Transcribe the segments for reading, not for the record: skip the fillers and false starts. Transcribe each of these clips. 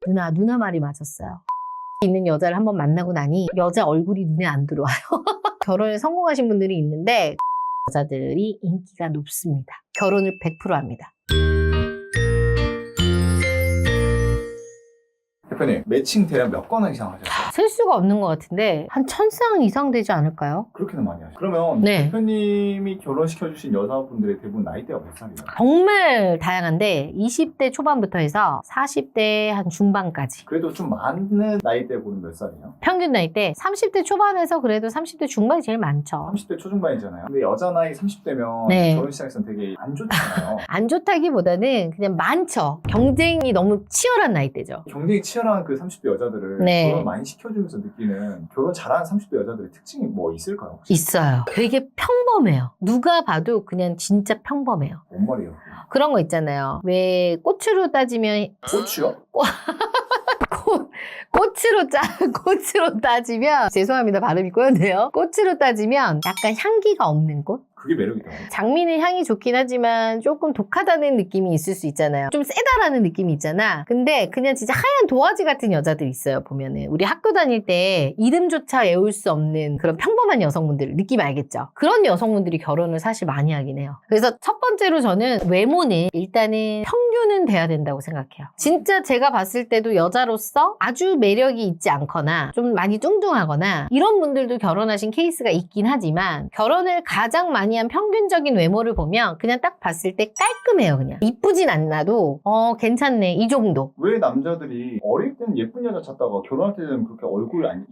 누나 말이 맞았어요. 있는 여자를 한번 만나고 나니 여자 얼굴이 눈에 안 들어와요. 결혼에 성공하신 분들이 있는데 여자들이 인기가 높습니다. 결혼을 100% 합니다. 대표님, 매칭 대략 몇 건 이상 하셨어요? 셀 수가 없는 것 같은데 한 1000쌍 이상 되지 않을까요? 그렇게는 많이 하셨어요. 그러면 네. 대표님이 결혼시켜주신 여자분들의 대부분 나이대가 몇 살이에요? 정말 다양한데 20대 초반부터 해서 40대 한 중반까지. 그래도 좀 많은 나이대 보는 몇 살이에요? 평균 나이대 30대 초반에서 그래도 30대 중반이 제일 많죠. 30대 초중반이잖아요. 근데 여자 나이 30대면 네. 결혼 시장에서는 되게 안 좋잖아요. 안 좋다기보다는 그냥 많죠. 경쟁이 너무 치열한 나이대죠. 경쟁이 치열한 그 30대 여자들을 네. 결혼 많이 시켜주면서 느끼는 결혼 잘하는 30대 여자들의 특징이 뭐 있을까요? 혹시? 있어요. 되게 평범해요. 누가 봐도 그냥 진짜 평범해요. 뭔 말이에요? 그런 거 있잖아요. 왜 꽃으로 따지면 고추요? 꽃으로 따지면 죄송합니다. 발음이 꼬였네요. 꽃으로 따지면 약간 향기가 없는 꽃? 그게 매력이다. 장미는 향이 좋긴 하지만 조금 독하다는 느낌이 있을 수 있잖아요. 좀 세다라는 느낌이 있잖아. 근데 그냥 진짜 하얀 도화지 같은 여자들 있어요. 보면은 우리 학교 다닐 때 이름조차 외울 수 없는 그런 평범한 여성분들 느낌 알겠죠? 그런 여성분들이 결혼을 사실 많이 하긴 해요. 그래서 첫 번째로 저는 외모는 일단은 평균은 돼야 된다고 생각해요. 진짜 제가 봤을 때도 여자로서 아주 매력이 있지 않거나 좀 많이 뚱뚱하거나 이런 분들도 결혼하신 케이스가 있긴 하지만 결혼을 가장 많이 한 평균적인 외모를 보면 그냥 딱 봤을 때 깔끔해요. 그냥 이쁘진 않나도 괜찮네 이 정도. 왜 남자들이 어릴 때는 예쁜 여자 찾다가 결혼할 때 되면 그렇게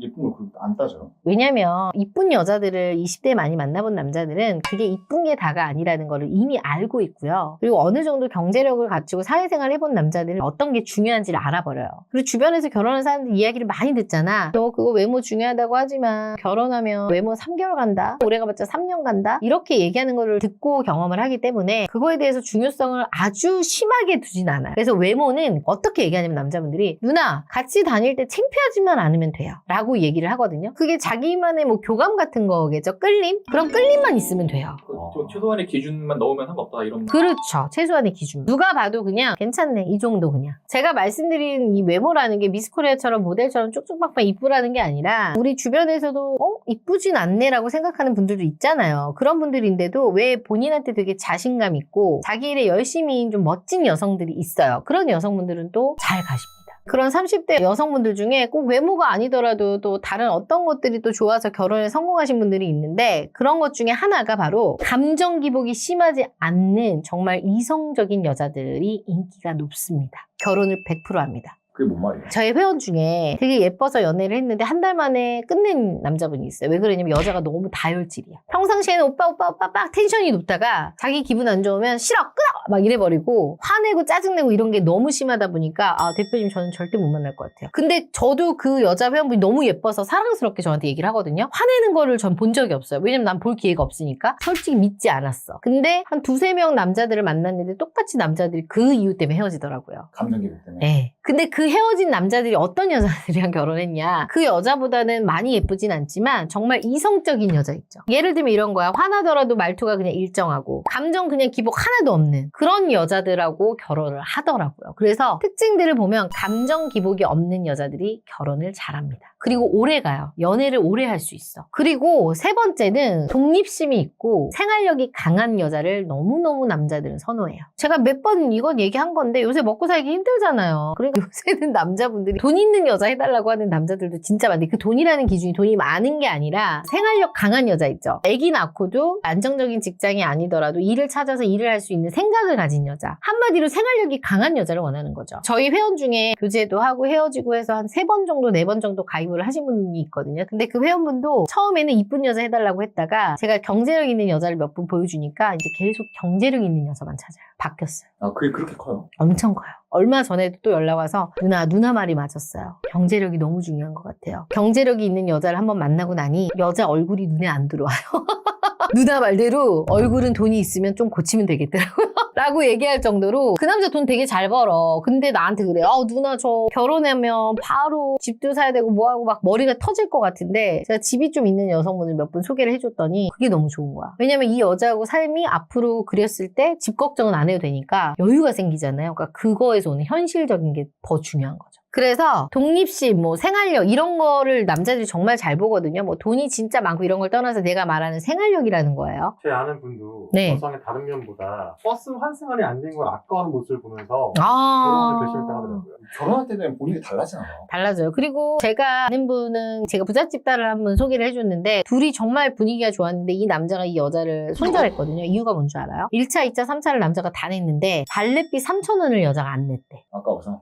예쁜 걸 그렇게 안 따져요? 왜냐면 이쁜 여자들을 20대에 많이 만나본 남자들은 그게 이쁜 게 다가 아니라는 거를 이미 알고 있고요. 그리고 어느 정도 경제력을 갖추고 사회생활 해본 남자들은 어떤 게 중요한지를 알아버려요. 그리고 주변에서 결혼한 사람들 이야기를 많이 듣잖아. 너 그거 외모 중요하다고 하지만 결혼하면 외모 3개월 간다? 오래 가봤자 3년 간다? 이렇게 얘기하는 거를 듣고 경험을 하기 때문에 그거에 대해서 중요성을 아주 심하게 두진 않아요. 그래서 외모는 어떻게 얘기하냐면 남자분들이 누나 같이 다닐 때 창피하지만 않으면 돼요 라고 얘기를 하거든요. 그게 자기만의 뭐 교감 같은 거겠죠. 끌림? 그런 끌림만 있으면 돼요. 저 최소한의 기준만 넣으면 상관없다 이런. 그렇죠. 최소한의 기준. 누가 봐도 그냥 괜찮네. 이 정도 그냥. 제가 말씀드린 이 외모라는 게 미스코리아처럼 모델처럼 쭉쭉빡빡 이쁘라는 게 아니라 우리 주변에서도 이쁘진 않네라고 생각하는 분들도 있잖아요. 그런 분들인데도 왜 본인한테 되게 자신감 있고 자기 일에 열심히 좀 멋진 여성들이 있어요. 그런 여성분들은 또 잘 가십니다. 그런 30대 여성분들 중에 꼭 외모가 아니더라도 또 다른 어떤 것들이 또 좋아서 결혼에 성공하신 분들이 있는데 그런 것 중에 하나가 바로 감정 기복이 심하지 않는 정말 이성적인 여자들이 인기가 높습니다. 결혼을 100% 합니다. 그게 뭔 말이에요? 저의 회원 중에 되게 예뻐서 연애를 했는데 한 달 만에 끝낸 남자분이 있어요. 왜 그러냐면 여자가 너무 다혈질이야. 평상시에는 오빠 막 텐션이 높다가 자기 기분 안 좋으면 싫어 끊어 막 이래버리고 화내고 짜증내고 이런 게 너무 심하다 보니까 대표님 저는 절대 못 만날 것 같아요. 근데 저도 그 여자 회원분이 너무 예뻐서 사랑스럽게 저한테 얘기를 하거든요. 화내는 거를 전 본 적이 없어요. 왜냐면 난 볼 기회가 없으니까 솔직히 믿지 않았어. 근데 한 2-3명 남자들을 만났는데 똑같이 남자들이 그 이유 때문에 헤어지더라고요. 감정 기복 때문에. 네. 근데 그 헤어진 남자들이 어떤 여자들이랑 결혼했냐? 그 여자보다는 많이 예쁘진 않지만 정말 이성적인 여자 있죠. 예를 들면 이런 거야. 화나더라도 말투가 그냥 일정하고 감정 그냥 기복 하나도 없는 그런 여자들하고 결혼을 하더라고요. 그래서 특징들을 보면 감정 기복이 없는 여자들이 결혼을 잘합니다. 그리고 오래 가요. 연애를 오래 할 수 있어. 그리고 세 번째는 독립심이 있고 생활력이 강한 여자를 너무너무 남자들은 선호해요. 제가 몇 번 이건 얘기한 건데 요새 먹고 살기 힘들잖아요. 그러니까 요새는 남자분들이 돈 있는 여자 해달라고 하는 남자들도 진짜 많은데 그 돈이라는 기준이 돈이 많은 게 아니라 생활력 강한 여자 있죠. 아기 낳고도 안정적인 직장이 아니더라도 일을 찾아서 일을 할 수 있는 생각을 가진 여자. 한마디로 생활력이 강한 여자를 원하는 거죠. 저희 회원 중에 교제도 하고 헤어지고 해서 한 3번 정도 4번 정도 가입을 하신 분이 있거든요. 근데 그 회원분도 처음에는 이쁜 여자 해달라고 했다가 제가 경제력 있는 여자를 몇 분 보여주니까 이제 계속 경제력 있는 여자만 찾아요. 바뀌었어요. 그게 그렇게 커요? 엄청 커요. 얼마 전에도 또 연락 와서 누나 말이 맞았어요. 경제력이 너무 중요한 것 같아요. 경제력이 있는 여자를 한번 만나고 나니 여자 얼굴이 눈에 안 들어와요. 누나 말대로 얼굴은 돈이 있으면 좀 고치면 되겠더라고요. 라고 얘기할 정도로 그 남자 돈 되게 잘 벌어. 근데 나한테 그래. 누나 저 결혼하면 바로 집도 사야 되고 뭐하고 막 머리가 터질 것 같은데 제가 집이 좀 있는 여성분을 몇 분 소개를 해줬더니 그게 너무 좋은 거야. 왜냐면 이 여자하고 삶이 앞으로 그렸을 때 집 걱정은 안 해도 되니까 여유가 생기잖아요. 그러니까 그거에서 오는 현실적인 게 더 중요한 거죠. 그래서 독립심, 뭐 생활력 이런 거를 남자들이 정말 잘 보거든요. 뭐 돈이 진짜 많고 이런 걸 떠나서 내가 말하는 생활력이라는 거예요. 제 아는 분도 네. 여성의 다른 면보다 버스 환승연이 안 된 걸 아까워하는 모습을 보면서 결혼을 결심했다 하더라고요. 결혼할 때 되면 본인이 달라지나요? 달라져요. 그리고 제가 아는 분은 제가 부잣집 딸을 한번 소개를 해줬는데 둘이 정말 분위기가 좋았는데 이 남자가 이 여자를 손절했거든요. 이유가 뭔지 알아요? 1차, 2차, 3차를 남자가 다 냈는데 발렛비 3,000원을 여자가 안 냈대. 아까워서.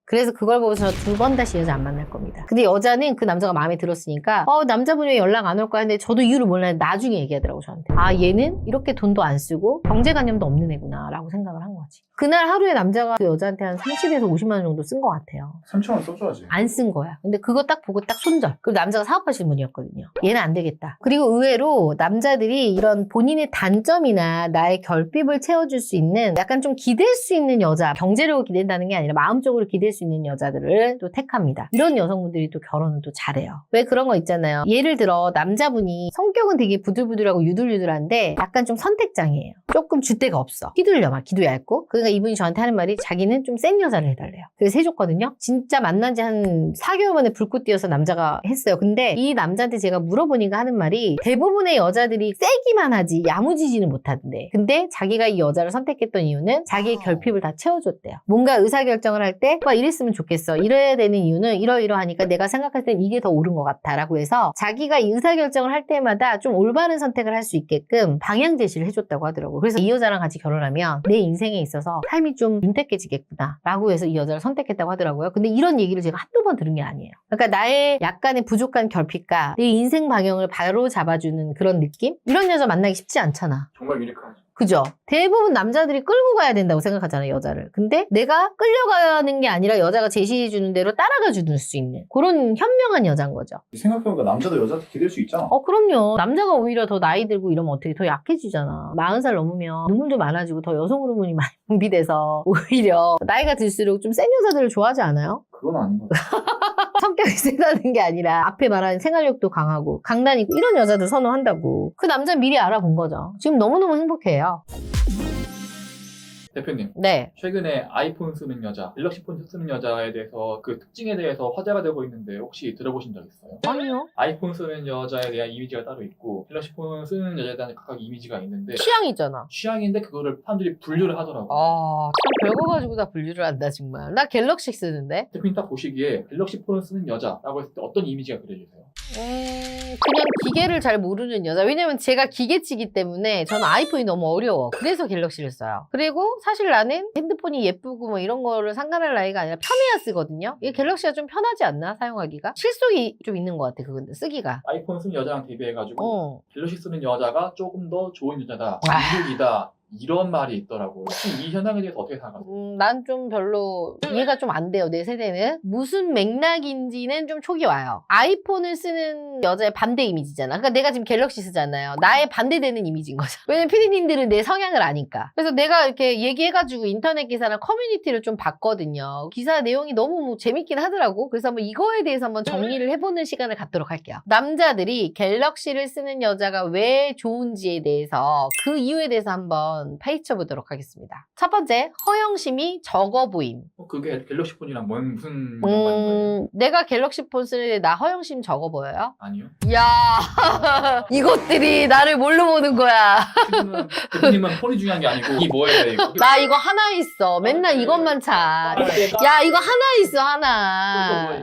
그래서 그걸 보고서 두 번 다시 여자 안 만날 겁니다. 근데 여자는 그 남자가 마음에 들었으니까 남자분이 왜 연락 안 올 거야 했는데 저도 이유를 몰랐는데 나중에 얘기하더라고 저한테. 아 얘는 이렇게 돈도 안 쓰고 경제관념도 없는 애구나 라고 생각을 한 거지. 그날 하루에 남자가 그 여자한테 한 30에서 50만 원 정도 쓴 것 같아요. 3,000원 써줘야지. 안 쓴 거야. 근데 그거 딱 보고 딱 손절. 그리고 남자가 사업하시는 분이었거든요. 얘는 안 되겠다. 그리고 의외로 남자들이 이런 본인의 단점이나 나의 결핍을 채워줄 수 있는 약간 좀 기댈 수 있는 여자, 경제력을 기댄다는 게 아니라 마음적으로 기댈 수 있는 여자들을 또 택합니다. 이런 여성분들이 또 결혼을 또 잘해요. 왜 그런 거 있잖아요. 예를 들어 남자분이 성격은 되게 부들부들하고 유들유들한데 약간 좀 선택장애예요. 조금 줏대가 없어. 휘둘려 막 기도 얇고. 그러니까 이분이 저한테 하는 말이 자기는 좀 센 여자를 해달래요. 그래서 해줬거든요. 진짜 만난 지 한 4개월 만에 불꽃 뛰어서 남자가 했어요. 근데 이 남자한테 제가 물어보니까 하는 말이 대부분의 여자들이 세기만 하지 야무지지는 못하던데. 근데 자기가 이 여자를 선택했던 이유는 자기의 결핍을 다 채워줬대요. 뭔가 의사결정을 할 때 오빠 이랬으면 좋겠어. 이래야 되는 이유는 이러이러하니까 내가 생각할 땐 이게 더 옳은 것 같아 라고 해서 자기가 이 의사결정을 할 때마다 좀 올바른 선택을 할 수 있게끔 방향 제시를 해줬다고 하더라고요. 그래서 이 여자랑 같이 결혼하면 내 인생에 있어서 삶이 좀 윤택해지겠구나 라고 해서 이 여자를 선택했다고 하더라고요. 근데 이런 얘기를 제가 한두 번 들은 게 아니에요. 그러니까 나의 약간의 부족한 결핍과 내 인생 방향을 바로 잡아주는 그런 느낌? 이런 여자 만나기 쉽지 않잖아. 정말 유니크하죠. 그죠? 대부분 남자들이 끌고 가야 된다고 생각하잖아요, 여자를. 근데 내가 끌려가는 게 아니라 여자가 제시해주는 대로 따라가 줄 수 있는 그런 현명한 여자인 거죠. 생각해보니까 남자도 여자한테 기댈 수 있잖아. 그럼요. 남자가 오히려 더 나이 들고 이러면 어떻게 더 약해지잖아. 40살 넘으면 눈물도 많아지고 더 여성 호르몬이 많이 분비돼서 오히려 나이가 들수록 좀 센 여자들을 좋아하지 않아요? 그건 아닌 것 같아. 성격이 세다는 게 아니라 앞에 말한 생활력도 강하고 강단 있고 이런 여자들 선호한다고. 그 남자는 미리 알아본 거죠. 지금 너무너무 행복해요. 대표님, 네. 최근에 아이폰 쓰는 여자, 갤럭시 폰 쓰는 여자에 대해서 그 특징에 대해서 화제가 되고 있는데 혹시 들어보신 적 있어요? 아니요. 아이폰 쓰는 여자에 대한 이미지가 따로 있고 갤럭시 폰 쓰는 여자에 대한 각각 이미지가 있는데 취향이잖아. 취향인데 그거를 사람들이 분류를 하더라고요. 참 별거 가지고 다 분류를 한다 정말. 나 갤럭시 쓰는데. 대표님 딱 보시기에 갤럭시 폰을 쓰는 여자라고 했을 때 어떤 이미지가 그려지세요? 그냥 기계를 잘 모르는 여자. 왜냐면 제가 기계치기 때문에 저는 아이폰이 너무 어려워. 그래서 갤럭시를 써요. 그리고 사실 나는 핸드폰이 예쁘고 뭐 이런 거를 상관할 나이가 아니라 편해야 쓰거든요. 이게 갤럭시가 좀 편하지 않나? 사용하기가? 실속이 좀 있는 것 같아. 그건 쓰기가. 아이폰 쓰는 여자랑 대비해가지고 갤럭시 쓰는 여자가 조금 더 좋은 여자다, 와. 중국이다 이런 말이 있더라고요. 혹시 이 현상에 대해서 어떻게 생각하세요? 난 좀 별로 이해가 좀 안 돼요. 내 세대는. 무슨 맥락인지는 좀 촉이 와요. 아이폰을 쓰는 여자의 반대 이미지잖아. 그러니까 내가 지금 갤럭시 쓰잖아요. 나의 반대되는 이미지인 거죠. 왜냐면 피디님들은 내 성향을 아니까. 그래서 내가 이렇게 얘기해가지고 인터넷 기사나 커뮤니티를 좀 봤거든요. 기사 내용이 너무 뭐 재밌긴 하더라고. 그래서 한번 이거에 대해서 한번 정리를 해보는 시간을 갖도록 할게요. 남자들이 갤럭시를 쓰는 여자가 왜 좋은지에 대해서 그 이유에 대해서 한번 파헤쳐 보도록 하겠습니다. 첫 번째, 허영심이 적어 보임. 그게 갤럭시 폰이랑 무슨 연관인 거예요? 내가 갤럭시 폰 쓰는데 나 허영심 적어 보여요? 아니요. 야 이것들이 나를 뭘로 보는 거야. 대표님은 폰이 중요한 게 아니고 이 뭐예요 이거? 나 이거 하나 있어. 맨날 이것만 차. 야 이거 하나 있어 하나.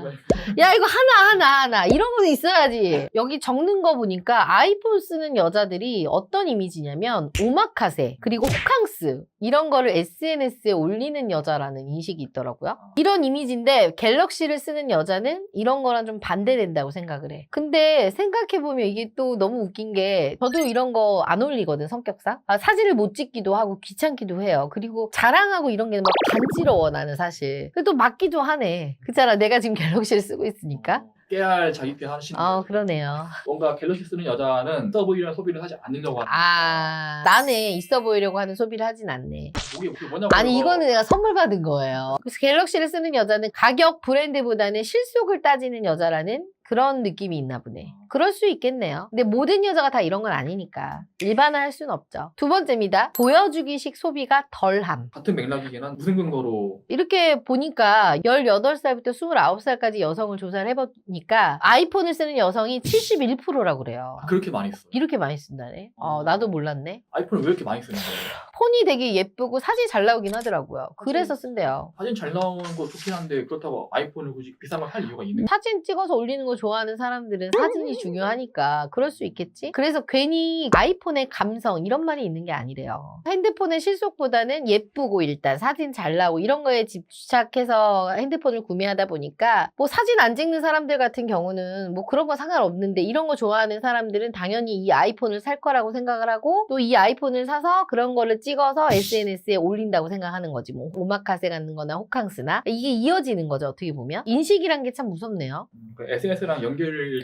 야 이거 하나 이런 거 있어야지. 여기 적는 거 보니까 아이폰 쓰는 여자들이 어떤 이미지냐면 오마카세 그리고 호캉스 이런 거를 SNS에 올리는 여자라는 인식이 있더라고요. 이런 이미지인데 갤럭시를 쓰는 여자는 이런 거랑 좀 반대된다고 생각을 해. 근데 생각해보면 이게 또 너무 웃긴 게 저도 이런 거 안 올리거든 성격상. 사진을 못 찍기도 하고 귀찮기도 해요. 그리고 자랑하고 이런 게 막 간지러워 나는 사실. 그래도 맞기도 하네. 그렇잖아 내가 지금 갤럭시를 쓰고 있으니까. 깨알 자기께 하시는 거예요. 그러네요. 뭔가 갤럭시 쓰는 여자는 있어 보이려는 소비를 하지 않으려고 하는 나네 있어 보이려고 하는 소비를 하진 않네. 그게 뭐냐고. 아니 이거는 내가 선물 받은 거예요. 그래서 갤럭시를 쓰는 여자는 가격 브랜드보다는 실속을 따지는 여자라는 그런 느낌이 있나 보네. 그럴 수 있겠네요. 근데 모든 여자가 다 이런 건 아니니까 일반화할 수는 없죠. 두 번째입니다. 보여주기식 소비가 덜함. 같은 맥락이긴 한 무슨 근거로 이렇게 보니까 18살부터 29살까지 여성을 조사를 해보니까 아이폰을 쓰는 여성이 71%라고 그래요. 그렇게 많이 써요? 이렇게 많이 쓴다네. 나도 몰랐네. 아이폰을 왜 이렇게 많이 쓰는 거예요? 폰이 되게 예쁘고 사진이 잘 나오긴 하더라고요. 그래서 쓴대요. 사진 잘 나오는 거 좋긴 한데 그렇다고 아이폰을 굳이 비싼 걸 살 이유가 있는 사진 찍어서 올리는 거 좋아하는 사람들은 사진이 중요하니까 그럴 수 있겠지? 그래서 괜히 아이폰의 감성 이런 말이 있는 게 아니래요. 핸드폰의 실속보다는 예쁘고 일단 사진 잘 나오고 이런 거에 집착해서 핸드폰을 구매하다 보니까 뭐 사진 안 찍는 사람들 같은 경우는 뭐 그런 거 상관없는데 이런 거 좋아하는 사람들은 당연히 이 아이폰을 살 거라고 생각을 하고 또 이 아이폰을 사서 그런 거를 찍어서 SNS에 올린다고 생각하는 거지. 뭐 오마카세 같은 거나 호캉스나 이게 이어지는 거죠. 어떻게 보면 인식이란 게 참 무섭네요. SNS랑 연결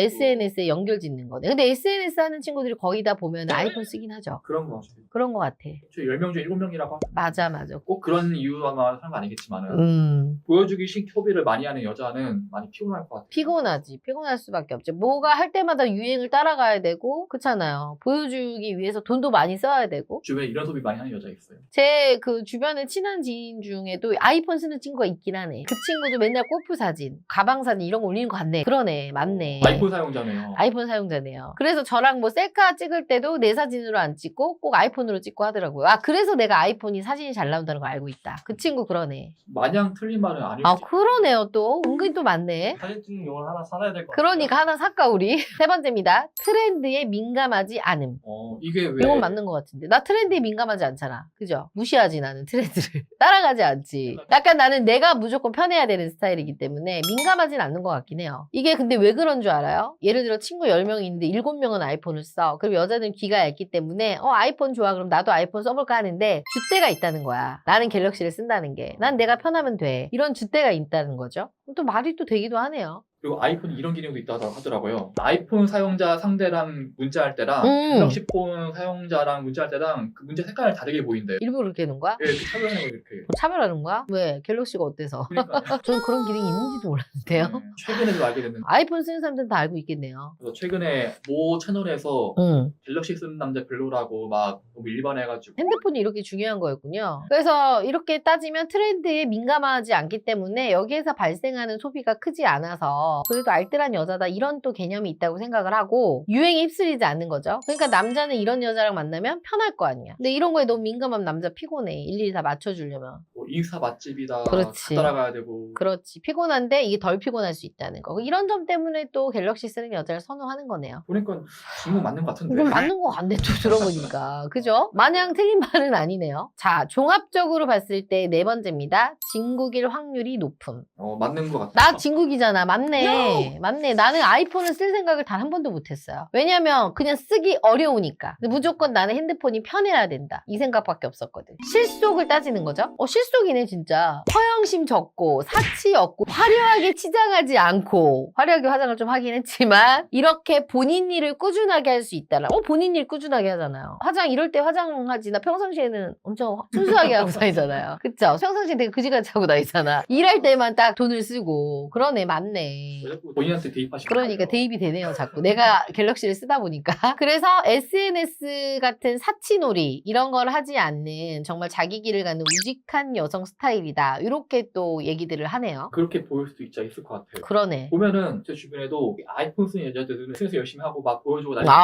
SNS에 연결 짓는 거네. 근데 SNS 하는 친구들이 거의 다 보면 아이폰 쓰긴 하죠. 그런 거 같아요. 그런 거 같아. 10명 중에 7명이라고 맞아. 꼭 그런 이유만 하는 거 아니겠지만은 보여주기식 소비를 많이 하는 여자는 많이 피곤할 것 같아요. 피곤하지. 피곤할 수밖에 없지. 뭐가 할 때마다 유행을 따라가야 되고 그렇잖아요. 보여주기 위해서 돈도 많이 써야 되고. 주변에 이런 소비 많이 하는 여자 있어요. 제 그 주변에 친한 지인 중에도 아이폰 쓰는 친구가 있긴 하네. 그 친구도 맨날 골프 사진, 가방 사진 이런 거 올리는 거 같네. 그러네. 맞네. 아이폰 사용자네요. 아이폰 사용자네요. 그래서 저랑 뭐 셀카 찍을 때도 내 사진으로 안 찍고 꼭 아이폰으로 찍고 하더라고요. 그래서 내가 아이폰이 사진이 잘 나온다는 걸 알고 있다. 그 친구 그러네. 마냥 틀린 말은 아니지. 그러네요. 또 은근히 또 맞네. 사진 찍는 용을 하나 사놔야 될 것 같아요. 그러니까 하나 살까 우리? 세 번째입니다. 트렌드에 민감하지 않음. 이게 왜 이건 맞는 것 같은데. 나 트렌드에 민감하지 않잖아. 그죠? 무시하지 나는 트렌드를. 따라가지 않지. 약간 나는 내가 무조건 편해야 되는 스타일이기 때문에 민감하진 않는 것 같긴 해요. 이게 근데 왜 그런 줄 알아요? 예를 들어 친구 10명이 있는데 7명은 아이폰을 써. 그럼 여자들은 귀가 얇기 때문에 아이폰 좋아. 그럼 나도 아이폰 써볼까 하는데 줏대가 있다는 거야. 나는 갤럭시를 쓴다는 게. 난 내가 편하면 돼. 이런 줏대가 있다는 거죠. 또 말이 또 되기도 하네요. 그리고 아이폰이 이런 기능도 있다고 하더라고요. 아이폰 사용자 상대랑 문자할 때랑 갤럭시 폰 사용자랑 문자할 때랑 그 문자 색깔을 다르게 보인대요. 일부러 그렇게 해놓은 거야? 왜 이렇게 차별하는 거 이렇게. 차별하는 거야? 왜? 갤럭시가 어때서? 그러니까 저는 그런 기능이 있는지도 몰랐는데요. 최근에도 알게 됐는데 아이폰 쓰는 사람들은 다 알고 있겠네요. 그래서 최근에 모 채널에서 갤럭시 쓰는 남자 별로라고 막 너무 일반해가지고 핸드폰이 이렇게 중요한 거였군요. 그래서 이렇게 따지면 트렌드에 민감하지 않기 때문에 여기에서 발생하는 소비가 크지 않아서 그래도 알뜰한 여자다 이런 또 개념이 있다고 생각을 하고 유행에 휩쓸리지 않는 거죠. 그러니까 남자는 이런 여자랑 만나면 편할 거 아니야. 근데 이런 거에 너무 민감하면 남자 피곤해. 일일이 다 맞춰주려면. 뭐 인스타 맛집이다 그렇지. 다 따라가야 되고 그렇지. 피곤한데 이게 덜 피곤할 수 있다는 거. 이런 점 때문에 또 갤럭시 쓰는 여자를 선호하는 거네요. 보니까 중국 맞는 것 같은데. 이건 맞는 것 같네, 또 들어보니까. 그죠? 마냥 틀린 말은 아니네요. 자, 종합적으로 봤을 때 네 번째입니다. 진국일 확률이 높음. 맞는 것 같아. 나 진국이잖아. 맞네. 맞네. 나는 아이폰을 쓸 생각을 단 한 번도 못 했어요. 왜냐면 그냥 쓰기 어려우니까. 근데 무조건 나는 핸드폰이 편해야 된다. 이 생각밖에 없었거든. 실속을 따지는 거죠? 실속이네, 진짜. 허영심 적고, 사치 없고, 화려하게 치장하지 않고, 화려하게 화장을 좀 하긴 했지만, 이렇게 본인 일을 꾸준하게 할 수 있다라. 본인 일 꾸준하게 하잖아요. 화장 이럴 때 화장하지. 나 평상시에는 엄청 순수하게 하고 다니잖아요. 그쵸? 평상시에 되게 그지같이 하고 다니잖아. 일할 때만 딱 돈을 쓰고. 그러네, 맞네. 본인한테 대입하시고. 그러니까 대입이 되네요, 자꾸. 내가 갤럭시를 쓰다 보니까. 그래서 SNS 같은 사치놀이 이런 걸 하지 않는 정말 자기 길을 가는 우직한 여성 스타일이다. 이렇게 또 얘기들을 하네요. 그렇게 보일 수도 있을 것 같아요. 그러네. 보면은 제 주변에도 아이폰 쓰는 여자들은 SNS 열심히 하고 막 보여주고 다니는데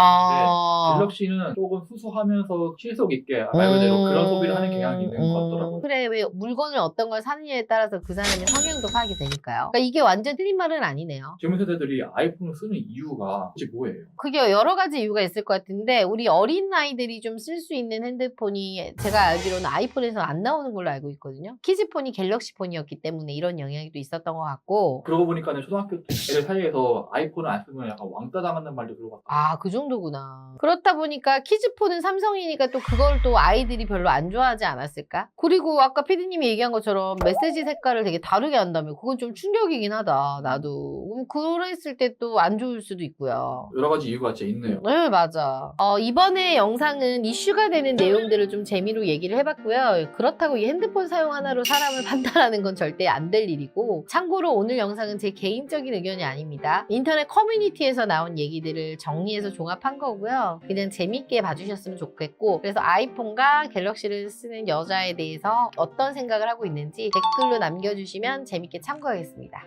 갤럭시는 조금 수수하면서 실속 있게 말 그대로 그런 소비를 하는 경향이 있는 것 같더라고요. 그래, 왜 물건을 어떤 걸 사느냐에 따라서 그 사람의 성향도 파악이 되니까요. 그러니까 이게 완전 틀린 말은 아니네요. 젊은 세대들이 아이폰을 쓰는 이유가 혹시 뭐예요? 그게 여러 가지 이유가 있을 것 같은데 우리 어린 아이들이 좀 쓸 수 있는 핸드폰이 제가 알기로는 아이폰에서 안 나오는 걸로 알고 있거든요. 키즈폰이 갤럭시 폰이었기 때문에 이런 영향이 또 있었던 것 같고. 그러고 보니까는 초등학교 애들 사이에서 아이폰을 안 쓰면 약간 왕따 당한다는 말도 들어봤어요. 그 정도구나. 그렇다 보니까 키즈폰은 삼성이니까 또 그걸 또 아이들이 별로 안 좋아하지 않았을까? 그리고 아까 피디님이 얘기한 것처럼 메시지 색깔을 되게 다르게 한다며 그건 좀 충격이긴 하다. 나도. 그럼 그랬을 때 또 안 좋을 수도 있고요. 여러 가지 이유가 진짜 있네요. 네, 맞아. 이번에 영상은 이슈가 되는 내용들을 좀 재미로 얘기를 해봤고요. 그렇다고 이 핸드폰 사용 하나로 사람을 판단하는 건 절대 안 될 일이고, 참고로 오늘 영상은 제 개인적인 의견이 아닙니다. 인터넷 커뮤니티에서 나온 얘기들을 정리해서 종합한 거고요. 그냥 재밌게 봐주셨으면 좋겠고, 그래서 아이폰과 갤럭시를 쓰는 여자에 대해서 어떤 생각을 하고 있는지 댓글로 남겨주시면 재밌게 참고하겠습니다.